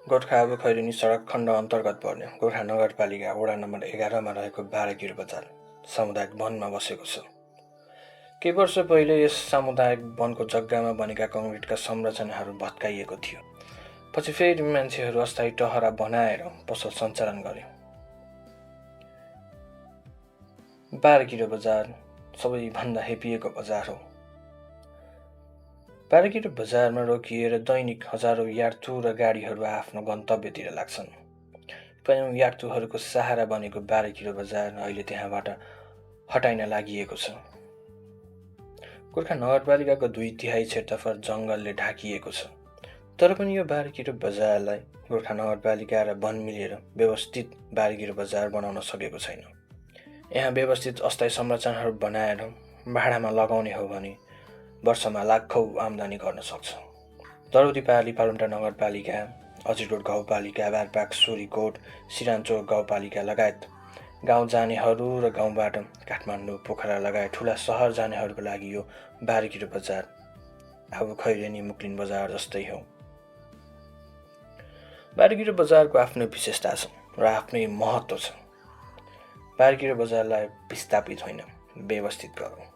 गोर्खा आबु खैरेनी सडक खण्ड अन्तर्गत पर्ने गोर्खा नगरपालिका वडा नम्बर 11 मा रहेको 12 किलो बजार सामुदायिक वनमा बसेको छ। केही वर्ष पहिले यस सामुदायिक वनको जग्गामा बनेका कङ्क्रिटका संरचनाहरू भत्काइएको थियो। पछि फेरि मान्छेहरू अस्थायी टहरा बनाएर पसल सञ्चालन गरे। 12 किलो बजार सबैभन्दा हेपिएको बजार हो। 12 किलो बजारमा रोकिएर दैनिक हजारौं यात्रु र गाडीहरू आफ्नो गन्तव्यतिर लाग्छन्। कयौं यात्रुहरूको सहारा बनेको 12 किलो बजार अहिले त्यहाँबाट हटाइन लागिएको छ। गोर्खा नगरपालिकाको 2/3 क्षेत्रफल जङ्गलले ढाकिएको छ। तर पनि यो 12 किलो बजारलाई गोर्खा नगरपालिका र वन मिलेर व्यवस्थित 12 किलो बजार बनाउन सकेको छैन। यहाँ व्यवस्थित अस्थायी संरचनाहरू बनाएर भाडामा लगाउने हो भने वर्षमा लाखौं आम्दानी गर्न सक्छ। दरौदीपाली पारुम्टा नगरपालिका, अजिरगढ गाउँपालिका, बारपाक, सुरीकोट, सिरानचोक गाउँपालिका लगायत गाउँ जानेहरू र गाउँबाट काठमाडौँ, पोखरा लगायत ठुला सहर जानेहरूको लागि यो 12 किलो बजार आबु खैरेनी, मुक्लिन बजार जस्तै हो। 12 किलो बजारको आफ्नै विशेषता छ र आफ्नै महत्त्व छ। 12 किलो बजारलाई विस्थापित होइन, व्यवस्थित गरौँ।